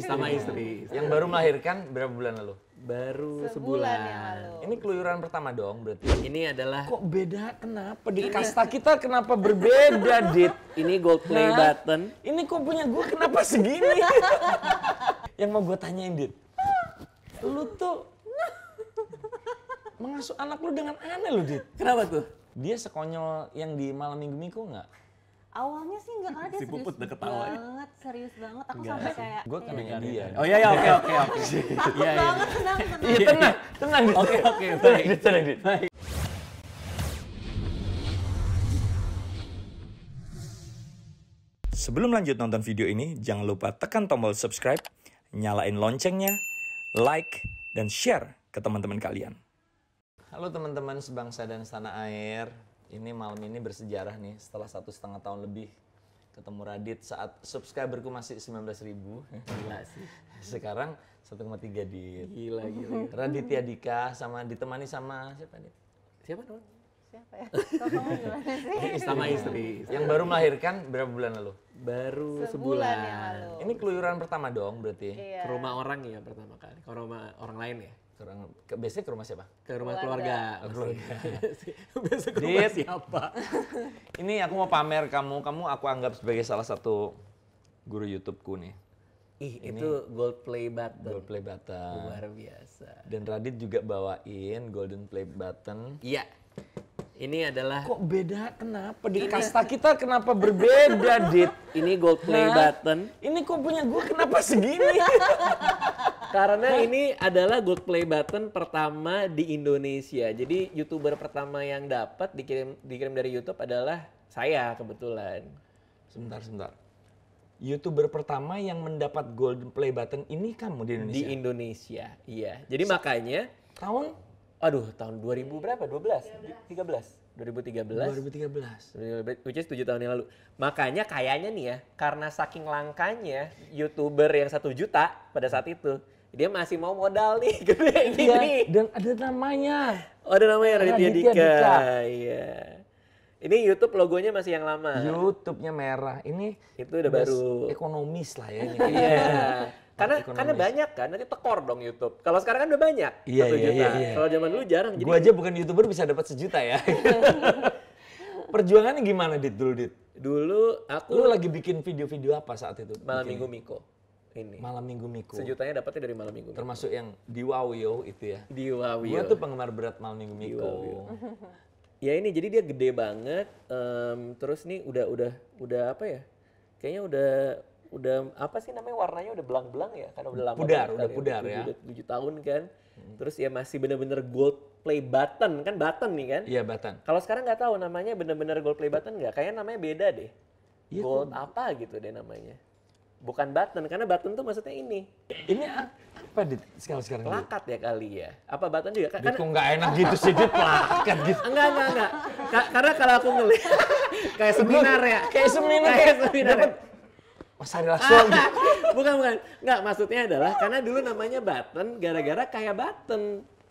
Sama istri. Yang baru melahirkan berapa bulan lalu? Baru Sebulan yang sebulan. lalu. Ini keluyuran pertama dong berarti. Ini adalah Kok beda? Kenapa? Di kasta kita kenapa berbeda, Dit? ini gold play Hah? button. Ini kok punya gue kenapa segini? Yang mau gue tanyain, Dit. Lu tuh mengasuh anak lu dengan aneh lu, Dit. Kenapa tuh? Dia sekonyol yang di Malam Minggu Miko nggak? Awalnya sih enggak, karena dia Si serius Puput udah ketawa ya. banget, serius banget. Aku sampai kayak Gue kan nanya dia. Oh iya, oke. takut Iya. banget, tenang. Iya, tenang, Dit. Oke, Tenang, Dit, tenang, Dit. Sebelum lanjut nonton video ini, jangan lupa tekan tombol subscribe, nyalain loncengnya, like, dan share ke teman-teman kalian. Halo teman-teman sebangsa dan setanah air. Ini malam ini bersejarah nih, setelah 1,5 tahun lebih ketemu Radit saat subscriberku masih 19.000. Gila sih. Sekarang 1,3 Dit. Gila. Raditya Dika sama ditemani sama siapa nih? Siapa namanya? Siapa ya? Kok kamu gimana sih? Sama istri. Yang baru melahirkan berapa bulan lalu? Baru Sebulan yang sebulan. lalu. Ini keluyuran pertama dong berarti. Iya. Ke rumah orang ya pertama kali. Ke rumah orang lain ya? Biasanya ke rumah siapa? Ke rumah Keluarga. keluarga. Biasa ke Dit. rumah siapa? Ini aku mau pamer kamu aku anggap sebagai salah satu guru YouTubeku nih. Itu gold play button. Gold Play Button. Luar biasa. Dan Radit juga bawain Golden Play Button. Iya. Ini adalah Kok beda? Kenapa? Di kasta kita kenapa berbeda, Dit? ini gold play Hah? button Ini kok punya gue kenapa segini? karena ini adalah gold play button pertama di Indonesia. Jadi YouTuber pertama yang dapat dikirim dari YouTube adalah saya kebetulan. Sebentar. YouTuber pertama yang mendapat Golden Play Button ini kamu di Indonesia? Di Indonesia, iya. Jadi makanya Tahun? tahun 2000 berapa? 13? 13? 2013. 2013. Which is 7 tahun yang lalu. Makanya kayaknya nih ya, karena saking langkanya YouTuber yang 1 juta pada saat itu, dia masih mau modal nih, gede gini. Iya, dan ada namanya. Oh, ada namanya Raditya Raditya Dika. Dika. Iya. Ini YouTube logonya masih yang lama. YouTube-nya merah. Ini Itu udah baru. ekonomis lah ya ini. Iya. Karena Ekonomis. banyak kan, nanti tekor dong YouTube. Kalau sekarang kan udah banyak, Iya, 1 iya, juta. iya. Kalau zaman dulu jarang. Jadi Gua aja bukan YouTuber bisa dapat 1 juta ya. Perjuangannya gimana, Dit? dulu aku Lu lagi bikin video-video apa saat itu? Malam Bikin? Minggu Miko. Ini. Malam Minggu Miko. Sejutanya dapatnya dari Malam Minggu Miko. Termasuk yang di Wow itu ya. Di Wawi. Gua tuh penggemar berat Malam Minggu Miko. Wow. Ya ini jadi dia gede banget. Terus nih udah apa ya? Kayaknya udah apa sih namanya, warnanya udah belang-belang ya, karena udah lama Pudar, banget udah kan pudar ya. Udah 7 tahun kan. Terus ya masih bener-bener gold play button kan, button nih kan. Iya, Batan. Kalau sekarang nggak tahu namanya bener-bener gold play button nggak? Kayaknya namanya beda deh. Iya, Gold apa gitu deh namanya. Bukan button, karena button tuh maksudnya ini. Ini apa, Dit? Sekarang Dit? Plakat ya kali ya. Apa button juga? Dit, kok nggak enak gitu sih, Dit? Plakat gitu. Enggak. Karena kalau aku ngelihat kayak seminar ya. Kayak seminar. Kayak seminar. Dapat Mas Ari Lasso gitu. Bukan. Enggak, maksudnya adalah karena dulu namanya button gara-gara kayak button.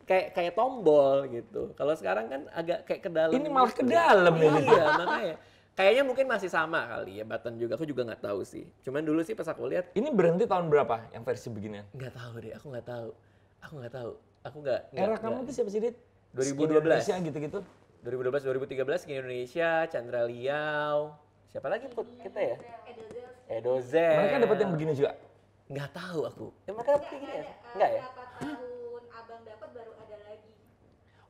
Kayak tombol gitu. Kalau sekarang kan agak kayak ke dalam. Ini malah gitu. ke dalam ya, Dit. Iya, makanya. Kayaknya mungkin masih sama kali ya button juga. Aku juga nggak tahu sih. Cuman dulu sih pas aku lihat Ini berhenti tahun berapa yang versi beginian? nggak tahu deh. Aku nggak tahu. Aku nggak. Era kamu tuh siapa sih, Dit? 2012. Indonesia gitu-gitu. 2012, 2013 Skin Indonesia, Chandra Liao. Siapa lagi Put? Kita ya? Edozel. Mereka dapat yang begini juga. Nggak tahu aku. Mereka dapat kayak gini ya? Nggak ya? Berapa tahun abang dapat baru ada lagi.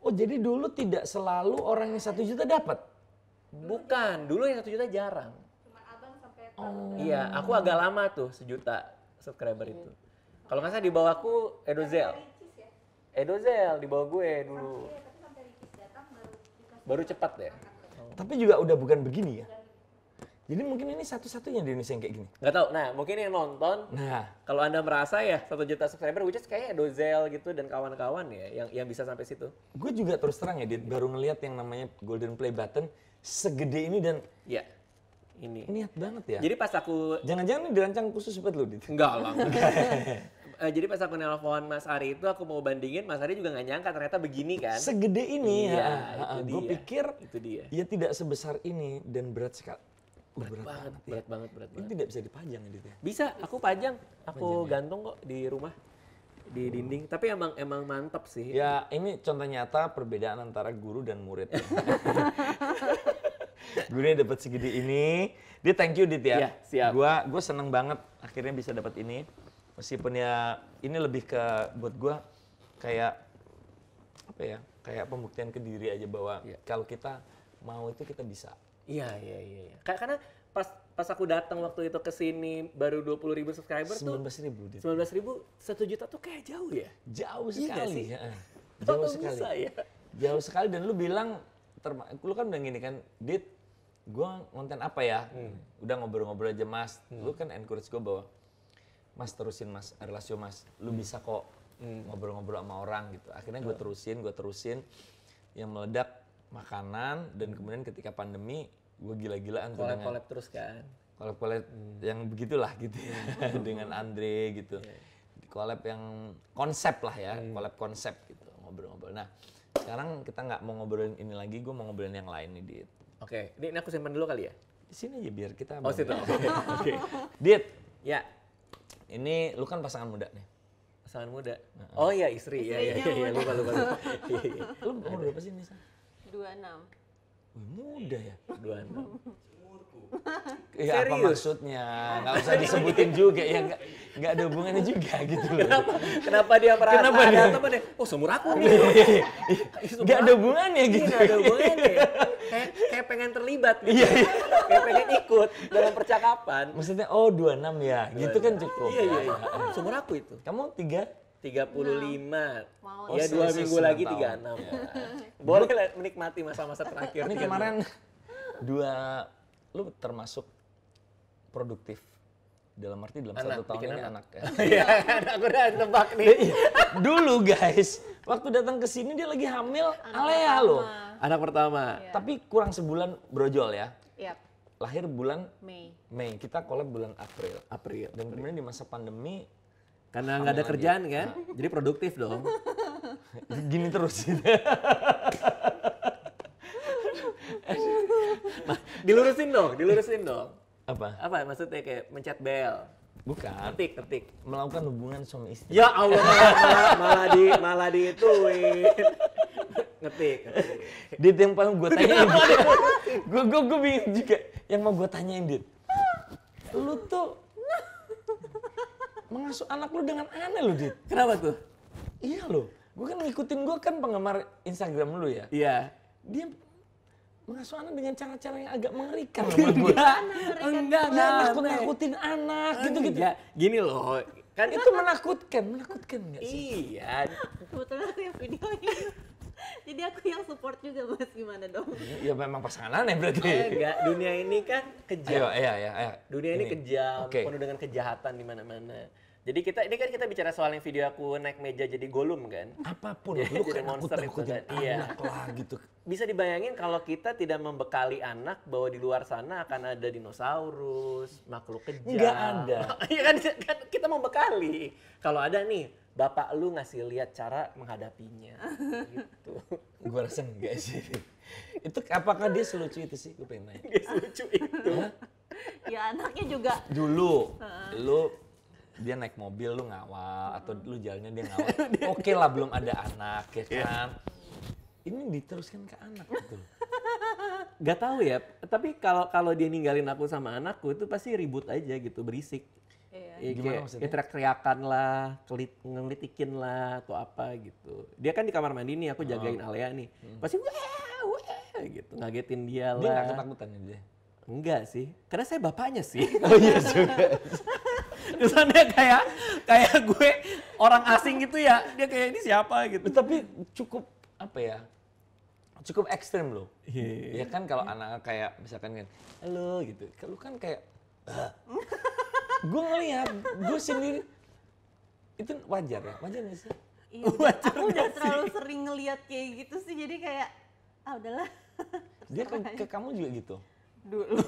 Oh, jadi dulu tidak selalu orang yang 1 juta dapat. Bukan, dulu yang 1 juta jarang. Cuma abang sampai Iya, aku agak lama tuh 1 juta subscriber itu. Kalau nggak salah di bawahku Edozel. Ricis ya. Edozel di bawah gue dulu. Iya, tapi sampai Ricis datang baru dikasih. Baru cepat ya? Tapi juga udah bukan begini ya. Jadi mungkin ini satu-satunya di Indonesia yang kayak gini. Nggak tahu. Nah, mungkin yang nonton, Nah, kalau Anda merasa ya 1 juta subscriber, which is kayaknya Edozel gitu dan kawan-kawan ya yang bisa sampai situ. gue juga terus terang ya, Dit, baru ngelihat yang namanya Golden Play Button segede ini dan Iya, ini. niat banget ya. Jadi pas aku Jangan-jangan ini dirancang khusus buat lu, Dit. enggak lah. Jadi pas aku nelpon Mas Ari itu aku mau bandingin, Mas Ari juga nggak nyangka ternyata begini kan. Segede ini Iya, ya. itu Gue dia. pikir Itu dia. ya tidak sebesar ini dan berat sekali. Berat Berat banget. Ini tidak bisa dipajang ya, Dit ya? Bisa, aku pajang. Aku gantung kok di rumah. Di dinding. Tapi emang mantap sih. Ya, ini contoh nyata perbedaan antara guru dan murid. Gurunya dapat segede ini. Dit, thank you Dit ya. Iya, siap. Gua seneng banget akhirnya bisa dapat ini. Meskipun ya ini lebih ke buat gua kayak apa ya? Kayak pembuktian ke diri aja bahwa kalau kita mau itu kita bisa. Iya. Karena pas aku datang waktu itu ke sini baru 20.000 subscriber tuh 19.000 Dit. 19.000, 1 juta tuh kayak jauh ya. Jauh Iya nggak sekali. sih? Ya. Kok Jauh sekali. bisa ya? Jauh sekali dan lu bilang lu kan bilang gini kan, Dit, gua konten apa ya? Udah ngobrol-ngobrol aja Mas. Lu kan encourage gua bahwa Mas terusin Mas, relasio Mas. Lu bisa kok ngobrol-ngobrol sama orang gitu. Akhirnya gue terusin. Yang meledak makanan dan kemudian ketika pandemi gue gila-gilaan tuh dengan Collab terus kan. collab yang begitulah gitu ya. Dengan Andre gitu. Collab yang konsep lah ya, collab konsep gitu, ngobrol-ngobrol. Nah, sekarang kita nggak mau ngobrolin ini lagi, gue mau ngobrolin yang lain nih, Dit. Oke, ini aku simpan dulu kali ya. Di sini aja biar kita. Oh, situ. Oke. Dit, Ya, ini lu kan pasangan muda nih. pasangan muda. Oh iya, istri. Iya, lupa. Iya. Lu umur berapa sih Nisa? 26. Wih, muda ya. 26. Iya, apa Serius? maksudnya? Nggak usah disebutin juga ya, nggak ada hubungannya juga gitu loh. Kenapa dia merasa Kenapa ada dia? temen deh? Oh, seumur aku nih. Nggak ada hubungannya gitu. Nggak ada hubungannya. Kayak pengen terlibat gitu. Kayak pengen ikut dalam percakapan. Maksudnya, oh 26 ya, gitu kan cukup. Iya. Seumur aku itu. Kamu 3? 35. Mau Ya Oh, 2 sisa minggu 9 lagi tahun. 36. Boleh lah menikmati masa-masa terakhir. Ini kemarin lu termasuk produktif. Dalam arti dalam Anak, 1 tahun bikin ini anak. anak ya. Iya, aku udah tebak nih. Dulu guys, waktu datang ke sini dia lagi hamil, Alea loh. Anak pertama. Tapi kurang sebulan brojol ya. Yap, Lahir bulan Mei. Mei, kita collab bulan April. April. Dan kemudian di masa pandemi Karena nggak ada kerjaan kan, jadi produktif dong. gini terus. Dilurusin dong. Apa? Apa maksudnya kayak mencet bel, Bukan. ketik. Melakukan hubungan suami istri. Ya Allah, malah diituin. Ngetik. Dit, yang paling gue tanyain, gue bingung juga. Yang mau gue tanyain, Dit, lu tuh mengasuh anak lu dengan aneh lu, Dit. Kenapa tuh? Iya lo, gue kan ngikutin, gue kan penggemar Instagram lu ya. Iya. Dia mengasuh anak dengan cara-cara yang agak mengerikan menurut gue. Enggak. Dia nakut-nakutin anak gitu-gitu. Ya, gini loh. Kan Itu menakutkan nggak sih? iya. Kebetulan aku yang videonya. Jadi aku yang support juga Mas, gimana dong? Ya memang pasangan aneh berarti. Enggak, dunia ini kan kejam. Ayo. Dunia ini kejam, Oke. penuh dengan kejahatan di mana-mana. Jadi ini kan kita bicara soal yang video aku naik meja jadi Gollum kan. Apapun, Jadi lu kan monster itu nakut-nakutin kan. Iya. anak lah gitu. Bisa dibayangin kalau kita tidak membekali anak bahwa di luar sana akan ada dinosaurus, makhluk kejam. Nggak ada. Iya kan kita membekali. Kalau ada nih, bapak lu ngasih lihat cara menghadapinya. Gitu. Gue rasa enggak sih. Itu apakah dia selucu itu sih? Gue pengen nanya. Guys, lucu itu. Ya anaknya juga. Dulu, dia naik mobil lu ngawal atau lu jalannya dia ngawal. Oke lah, belum ada anak ya kan. Ini diteruskan ke anak gitu. Gak tahu ya, tapi kalau dia ninggalin aku sama anakku itu pasti ribut aja gitu, berisik. Iya. Ya, Gimana maksudnya? kayak teriak-teriakan lah, ngelitikin lah atau apa gitu. Dia kan di kamar mandi nih, aku jagain Alea nih. Pasti wah gitu, ngagetin dia Dia nggak lah. ketakutan ya dia. Enggak sih, karena saya bapaknya sih. Oh iya juga. Kesannya kayak gue orang asing gitu ya, dia kayak ini siapa gitu. Tapi cukup apa ya? Cukup ekstrim loh. Iya. Ya kan kalau anak kayak misalkan kan, halo gitu. Kalau kan kayak, gue ngeliat, gue sendiri itu wajar ya, wajar nggak sih? Iya, aku udah terlalu sering ngeliat kayak gitu sih, jadi kayak udahlah. Dia ke kamu juga gitu. Dulu.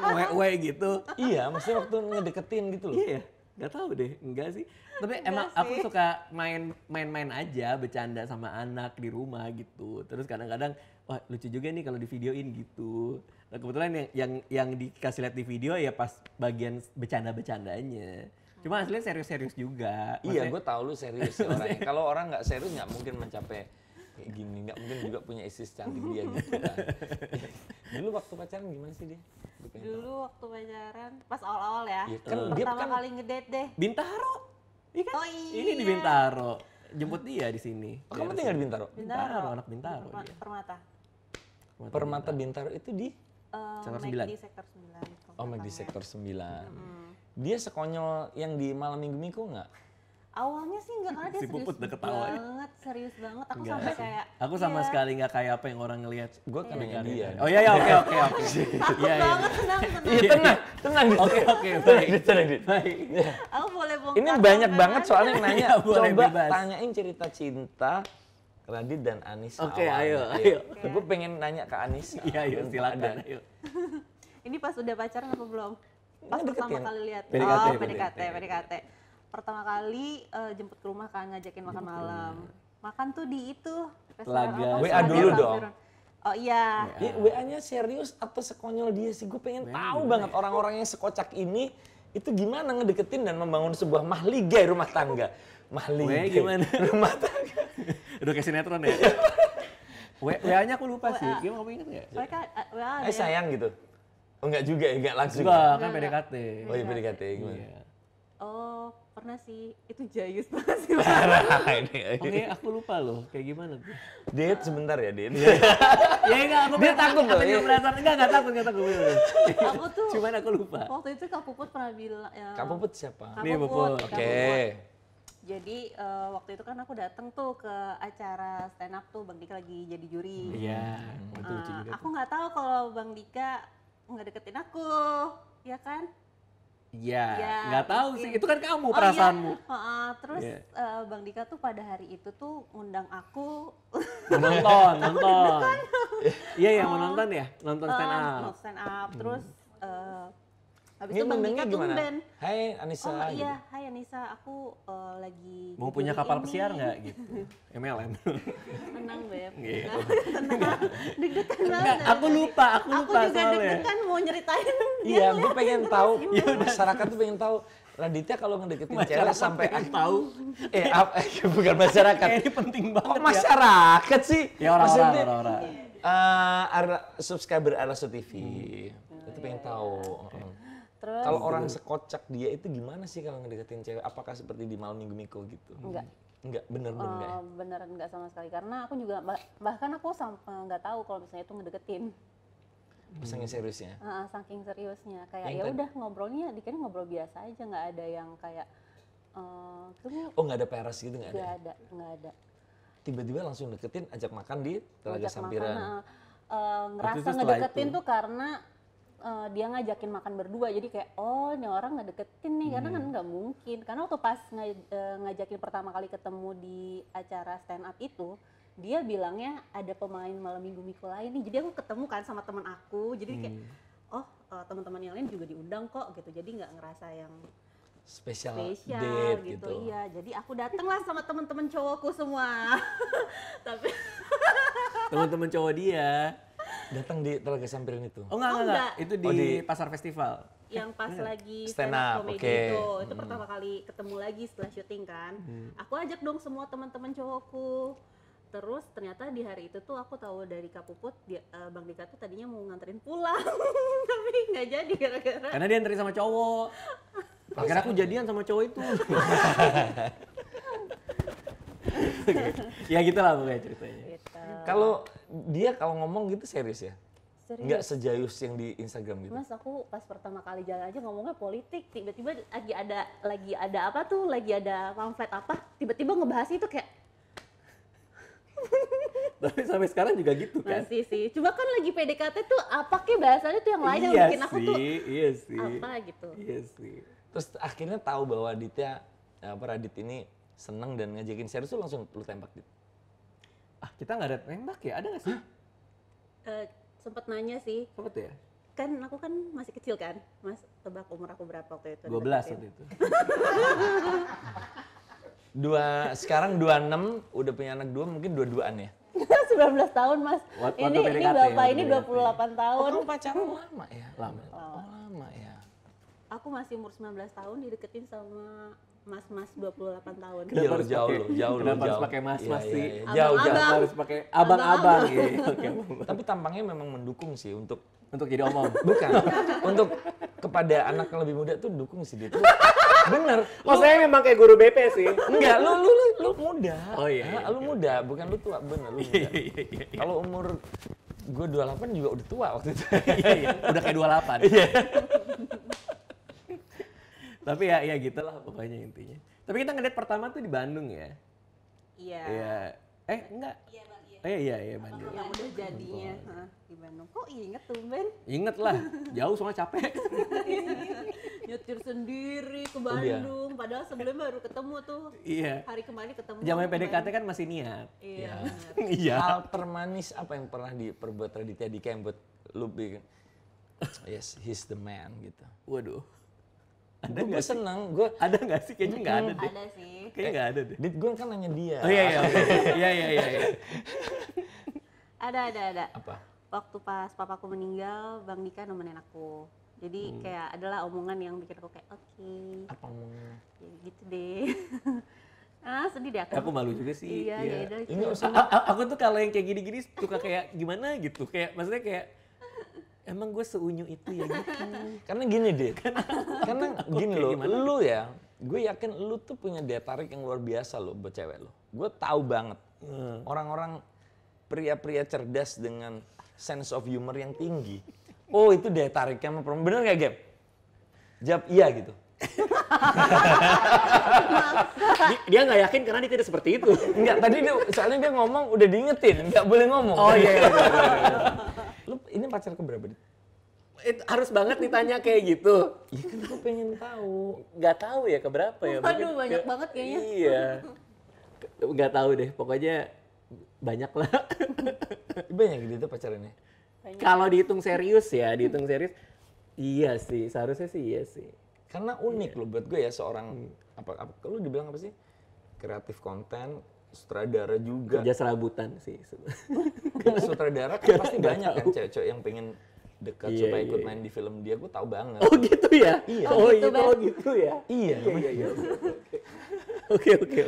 Apa gitu. Iya, maksudnya waktu ngedeketin gitu loh. Iya. Nggak tahu deh, enggak sih. Tapi Enggak emang sih. aku suka main-main aja, bercanda sama anak di rumah gitu. Terus kadang-kadang, wah lucu juga nih kalau di videoin gitu. Nah kebetulan yang dikasih lihat di video ya pas bagian bercanda-bercandanya. Cuma aslinya serius-serius juga. Iya, Maksudnya- gue tahu lu serius ya orangnya. Kalau orang nggak serius nggak mungkin mencapai kayak gini, nggak mungkin juga punya istri secantik dia gitu kan. Dulu waktu pacaran gimana sih dia? Gua pengen tahu. Dulu waktu pacaran, pas awal-awal ya. Iya, kan dia Pertama kan kali ngedate deh. Bintaro. Iya kan? Oh iya. Ini di Bintaro. Jemput dia di sini. Oh, kamu tinggal di Bintaro? Bintaro, anak Bintaro Perma- dia. Permata. Permata Bintaro itu di Sektor Mac 9. di sektor 9 itu. Oh, di belakangnya. sektor 9. Dia sekonyol yang di malam minggu Miko nggak? Awalnya sih enggak, karena dia Si serius Puput udah ketawa ya. banget, serius banget. Aku Enggak sampai sih. kayak Aku sama iya, sekali nggak kayak apa yang orang ngelihat. Gue kan dengan dia. Oh iya, oke. takut Iya, iya. banget, tenang. Iya, tenang, tenang. Dit. Oke, Tenang, baik. Dit, tenang, Dit. Baik. Aku boleh bongkar. Ini banyak kan? banget soalnya yang nanya. Iya, boleh, Coba bebas. tanyain cerita cinta Radit dan Anissa. Oke, awalnya. ayo. Gue pengen nanya ke Anissa. Iya, iya, Mumpung silakan. ada. Ayo. Ini pas udah pacaran apa belum? Pas Ini pertama deketin. kali lihat. PDKT, Oh, PDKT. Pertama kali jemput ke rumah kan, ngajakin makan malam. Makan tuh di itu. restoran Telaga apa, WA Telaga dulu Sampiran. dong. Oh iya. WA-nya serius atau sekonyol dia sih? Gue pengen tahu banget orang-orang yang sekocak ini itu gimana ngedeketin dan membangun sebuah mahligai rumah tangga. Mahligai gimana? rumah tangga. Udah kayak sinetron ya? WA-nya aku lupa sih. Gimana kamu ingat nggak? Mereka WA ada yang- Sayang gitu. Oh enggak juga ya, enggak langsung. Enggak, kan PDKT. Oh iya PDKT gimana? Iya. Oh, pernah sih. Itu jayus banget sih. Oke, aku lupa loh. Kayak gimana tuh? Dit sebentar ya, Dit. Ya enggak, aku Dia takut loh, Aku iya. juga penasaran. Enggak takut. Aku tuh Cuman aku lupa. waktu itu Kak Puput pernah bilang ya, Kak Puput siapa? Kak Nih, Puput, Puput. Kak Oke. Puput. Jadi waktu itu kan aku datang tuh ke acara stand up tuh Bang Dika lagi jadi juri. Iya, itu lucu juga. Aku nggak tahu kalau Bang Dika nggak deketin aku, ya kan? Iya, Ya, nggak tahu mungkin. sih. Itu kan kamu Oh, perasaanmu. iya. Heeh, terus Iya. Bang Dika tuh pada hari itu tuh ngundang aku Nonton. Iya, yang mau nonton ya? Nonton stand up. stand up. Terus habis Ini itu Bang Dika ngundangnya gimana? tumben. Hai Anissa. Oh gitu. iya, hai Anissa, aku lagi Mau di punya juri kapal ini. pesiar nggak gitu? MLM. Tenang Beb. Iya. Tenang. Deg-degan banget. Enggak, aku lupa Aku juga soalnya. deg-degan mau nyeritain. Iya, gue pengen tahu. Ya Masyarakat tuh pengen tahu. Raditya kalau ngedeketin cewek Masyarakat sampai pengen tahu. bukan masyarakat. Kayak ini penting banget Kok ya. masyarakat sih? Ya orang-orang, Maksudnya, orang-orang. subscriber Araso TV. Itu pengen tahu. Terus Kalau orang sekocak dia itu gimana sih kalau ngedeketin cewek? Apakah seperti di malam minggu Miko gitu? enggak. Enggak, bener-bener enggak ya? Beneran enggak sama sekali karena aku juga bahkan aku nggak tahu kalau misalnya itu ngedeketin. Pesannya seriusnya. Saking seriusnya kayak Yang ya tadi- udah ngobrolnya dikira ngobrol biasa aja, nggak ada yang kayak kamu Oh nggak ada peres gitu nggak ada? nggak ada. Tiba-tiba langsung deketin, ajak makan di Telaga Ngajak Sampiran. makan, Waktu ngerasa itu setelah ngedeketin itu. tuh karena dia ngajakin makan berdua, jadi kayak oh ini orang ngedeketin nih karena kan nggak mungkin, karena waktu pas ngajakin pertama kali ketemu di acara stand up itu dia bilangnya ada pemain malam minggu Miko lain nih, jadi aku ketemu kan sama teman aku, jadi kayak oh teman-teman yang lain juga diundang kok gitu, jadi nggak ngerasa yang Spesial spesial date gitu. Iya, jadi aku dateng lah sama teman-teman cowokku semua. Tapi Teman-teman cowok dia. Datang di Telaga Sampiran itu. Oh enggak. enggak. Itu di, Oh, di- Pasar Festival. yang pas lagi Stand stand up up, comedy oke. itu pertama kali ketemu lagi setelah syuting kan. Aku ajak dong semua teman-teman cowokku. Terus ternyata di hari itu tuh aku tahu dari Kak Puput, Bang Dika tuh tadinya mau nganterin pulang, tapi nggak jadi gara-gara. Karena dia anterin sama cowok. Akhirnya aku jadian sama cowok itu. Ya gitu lah pokoknya ceritanya. Gitu. Kalau dia kalau ngomong gitu serius ya? Serius. Nggak sejayus yang di Instagram gitu? Mas, aku pas pertama kali jalan aja ngomongnya politik, tiba-tiba lagi ada apa tuh, lagi ada pamflet apa, tiba-tiba ngebahas itu kayak Tapi sampai sekarang juga gitu kan. masih sih. Cuma kan lagi PDKT tuh apa ke bahasanya tuh yang lain yang Iya bikin aku tuh iya sih. apa gitu. Iya sih. Terus akhirnya tahu bahwa Radit ini seneng dan ngajakin serius tuh langsung lu tembak gitu? Ah kita nggak ada tembak ya? Ada nggak sih? Sempet nanya sih, Sempet ya? kan aku kan masih kecil kan, Mas tebak umur aku berapa waktu itu? 12 waktu itu. Sekarang 26, udah punya anak 2, mungkin 22-an ya? 19 tahun Mas. Waktu Ini PDKT, Bapak waktu ini PDKT. 28 tahun. Kamu pacaran lama ya? Lama. Oh, lama ya. Aku masih umur 19 tahun dideketin sama mas-mas 28 tahun. Iya, Kenapa harus jauh pakai- loh, jauh loh, Kenapa harus jauh. pakai mas-mas Iya, sih? iya, iya. Jauh, jauh. Abang-abang. Harus pakai abang-abang gitu. Oke. Tapi tampangnya memang mendukung sih untuk Untuk jadi omong. bukan untuk kepada anak yang lebih muda tuh dukung sih dia. Tuh. Bener. Oh, saya memang kayak guru BP sih. Enggak, lu muda. Oh, iya, iya. Lu muda, bukan lu tua, bener lu muda. Kalau umur gue 28 juga udah tua waktu itu. Iya. Udah kayak 28. Tapi ya gitulah pokoknya intinya. Tapi kita ngeliat pertama tuh di Bandung ya. Iya. Iya. Enggak. Iya bang, iya. Iya Bandung. Yang udah jadinya di Bandung. Kok inget tuh Ben? Ingat lah, jauh soalnya capek. Nyetir sendiri ke iya. Bandung. Padahal sebelumnya baru ketemu tuh. Iya. Hari kemarin ketemu. Zamannya ke PDKT Bandung. kan masih niat. Iya. Iya. Hal termanis apa yang pernah diperbuat Raditya Dika yang buat lu bikin yes, he's the man gitu. Waduh. Ada Gue nggak sih? seneng, gue Ada nggak sih? Kayaknya nggak ada deh. Ada sih. Kayaknya nggak ada deh. Dit gue kan nanya dia. Oh iya. Iya. Ada. Apa? Waktu pas papaku meninggal, Bang Dika nemenin aku. Jadi kayak adalah omongan yang bikin aku kayak oke, Apa ngomongnya? ya gitu deh. Sedih deh aku. Aku malu juga sih. Iya, ya udah. Ini usah Aku tuh kalau yang kayak gini-gini suka kayak gimana gitu. Kayak maksudnya kayak emang gue seunyu itu ya gitu. karena gini deh. Karena gini loh, gimana? lu ya, gue yakin lu tuh punya daya tarik yang luar biasa loh buat cewek lo. Gue tahu banget orang-orang pria-pria cerdas dengan sense of humor yang tinggi. Oh itu daya tariknya sama perempuan. Bener gak Gem? Jawab iya gitu. Dia nggak yakin karena dia tidak seperti itu. Enggak, tadi dia, soalnya dia ngomong udah diingetin, nggak boleh ngomong. Oh iya. Lu ini pacar keberapa? Dit? Harus banget ditanya kayak gitu. Iya kan gue pengen tahu. Nggak tahu ya keberapa ya. Waduh, Mungkin banyak banget kayaknya. Iya. Nggak tahu deh. Pokoknya banyak lah. Banyak gitu pacarannya. Kalau dihitung serius ya, iya sih. Seharusnya sih iya sih. Karena unik loh buat gue ya seorang apa lu dibilang apa sih? Kreatif konten, sutradara juga. Kerja serabutan sih. Karena sutradara kan pasti banyak kan cewek-cewek yang pengen dekat Iya, supaya ikut iya. main di film dia, gue tahu banget. Oh gitu ya? Iya. Oh gitu, gitu, Ben. gitu ya? Iya. Iya. Oke.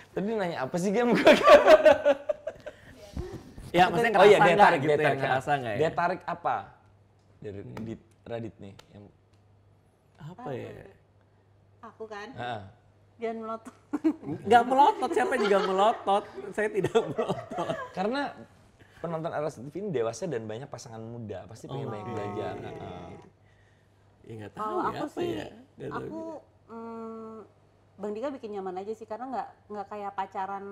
Tadi nanya apa sih Gem? Ya maksudnya Oh iya, ngerasa daya nggak tarik, gitu daya ya? tarik. Ngerasa nggak ya? Daya tarik apa? Dari Radit nih. Yang, Apa ya? Aku kan, ah. jangan melotot. Nggak melotot, siapa juga melotot. Saya tidak melotot. Karena penonton Aras TV ini dewasa dan banyak pasangan muda, pasti pengen banyak belajar. Ya nggak tahu Kalau ya aku apa sih, ya. Nggak tahu aku juga. Bang Dika bikin nyaman aja sih karena nggak kayak pacaran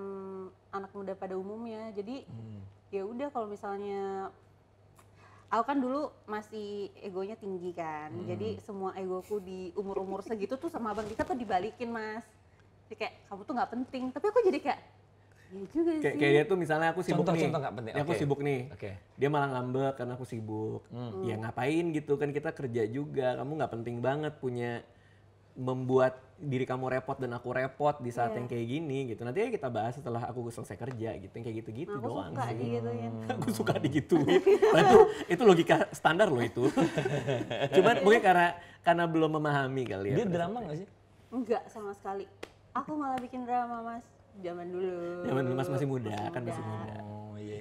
anak muda pada umumnya. Jadi ya udah kalau misalnya aku kan dulu masih egonya tinggi kan. Jadi semua egoku di umur-umur segitu tuh sama Bang Dika tuh dibalikin, Mas. Jadi kayak kamu tuh nggak penting. Tapi aku jadi kayak ya juga sih. Kayak dia tuh misalnya aku sibuk nih. Contoh nggak penting, Ya, aku oke. sibuk nih. Oke. Dia malah ngambek karena aku sibuk. Ya ngapain gitu kan, kita kerja juga. Kamu nggak penting banget punya membuat diri kamu repot dan aku repot di saat Iya. yang kayak gini gitu. Nanti aja kita bahas setelah aku selesai kerja gitu. Yang kayak gitu-gitu Nah, aku doang suka sih. digituin. Aku suka digituin. Nah, itu logika standar loh itu. Cuman mungkin karena belum memahami kali ya. Dia drama nggak sih? Enggak sama sekali. Aku malah bikin drama, Mas. Zaman dulu. Zaman dulu Mas masih muda, kan masih muda. Oh iya.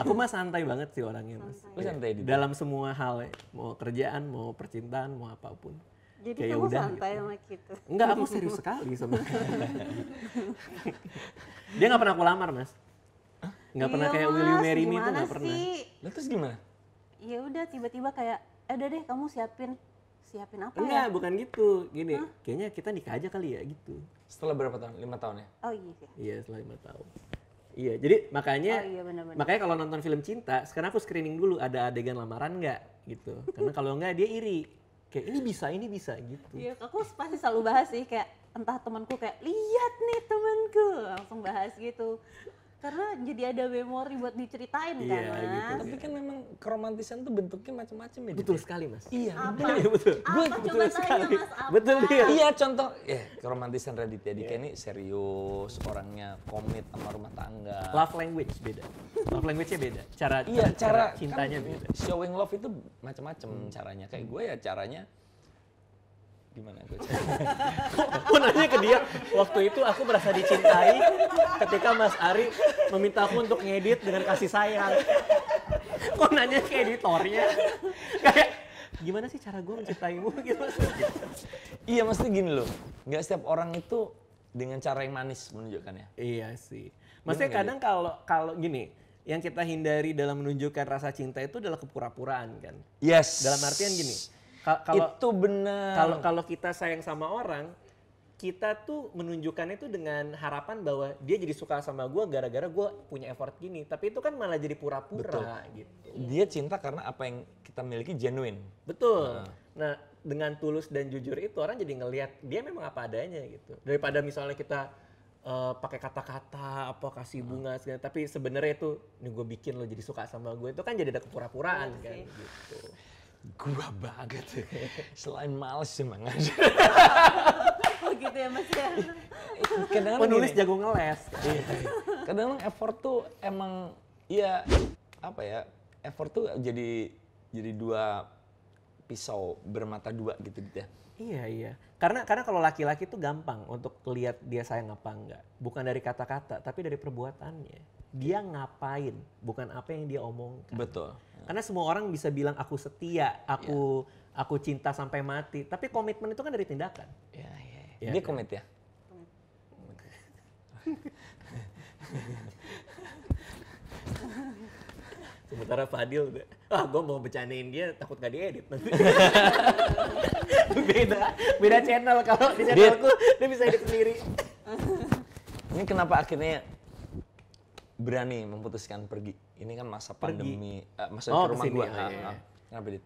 Aku mah santai banget sih orangnya Mas. Lu santai di Dalam semua hal ya. Mau kerjaan, mau percintaan, mau apapun. Jadi Kayak kamu udah santai sama gitu. Enggak, aku serius sekali sama dia nggak pernah aku lamar, Mas. Nggak pernah Iya, kayak Will You Mas, Marry Me itu gimana nggak pernah. sih? Lah terus gimana? Ya udah tiba-tiba kayak udah deh kamu siapin apa Enggak, ya? bukan gitu. Gini, kayaknya kita nikah aja kali ya gitu. Setelah berapa tahun? 5 tahun ya? Oh iya sih. Iya, setelah 5 tahun. Iya, jadi makanya Oh iya benar-benar. makanya kalau nonton film cinta, sekarang aku screening dulu ada adegan lamaran nggak gitu. Karena kalau nggak dia iri. Kayak ini bisa gitu. Iya, aku pasti selalu bahas sih kayak entah temanku kayak lihat nih temanku langsung bahas gitu. Karena jadi ada memori buat diceritain kan, Iya, Mas. gitu. Tapi kan memang keromantisan tuh bentuknya macam-macam ya. Dit, Betul ya? sekali Mas. Iya. Apa? Iya betul. Apa Betul coba tanya sekali. Mas apa? Betul dia. Iya contoh, keromantisan Raditya Dika ini serius, orangnya komit sama rumah tangga. Love language beda. Love language-nya beda. Cara cintanya kan, beda. Showing love itu macam-macam caranya. Kayak gue ya caranya gimana gue? Aku nanya ke dia, waktu itu aku merasa dicintai ketika Mas Ari meminta aku untuk ngedit dengan kasih sayang. Kok nanya ke editornya? Kayak, gimana sih cara gue mencintaimu? Gitu. Iya maksudnya gini loh, nggak setiap orang itu dengan cara yang manis menunjukkannya. Iya sih. Maksudnya Bener nggak, kadang kalau gini, yang kita hindari dalam menunjukkan rasa cinta itu adalah kepura-puraan kan. Yes. Dalam artian gini, kalau itu benar. kalau kita sayang sama orang, kita tuh menunjukkannya itu dengan harapan bahwa dia jadi suka sama gue gara-gara gue punya effort gini. Tapi itu kan malah jadi pura-pura gitu. Dia cinta karena apa yang kita miliki genuine. Betul. Nah, dengan tulus dan jujur itu orang jadi ngelihat dia memang apa adanya gitu. Daripada misalnya kita pakai kata-kata apa kasih bunga segala, tapi sebenarnya itu nih gue bikin lo jadi suka sama gue, itu kan jadi ada kepura-puraan kan gitu. Gua banget. Selain males emang. Oh gitu ya Mas ya. Kadang Penulis jago ngeles. kadang effort tuh emang ya apa ya? Effort tuh jadi dua pisau bermata dua gitu ya. Iya. Karena kalau laki-laki tuh gampang untuk lihat dia sayang apa enggak. Bukan dari kata-kata, tapi dari perbuatannya. Dia ngapain, bukan apa yang dia omongkan. Betul. Karena semua orang bisa bilang aku setia, aku cinta sampai mati. Tapi komitmen itu kan dari tindakan. Iya. Iya, Dia kan? komit ya. Sementara Fadil udah, gue mau bercandain dia takut gak diedit nanti. beda channel, kalau di channelku dia bisa edit sendiri. Ini kenapa akhirnya berani memutuskan pergi? Ini kan masa pandemi, masa Oh, ke rumah kesini, gua. iya. Kenapa Dit?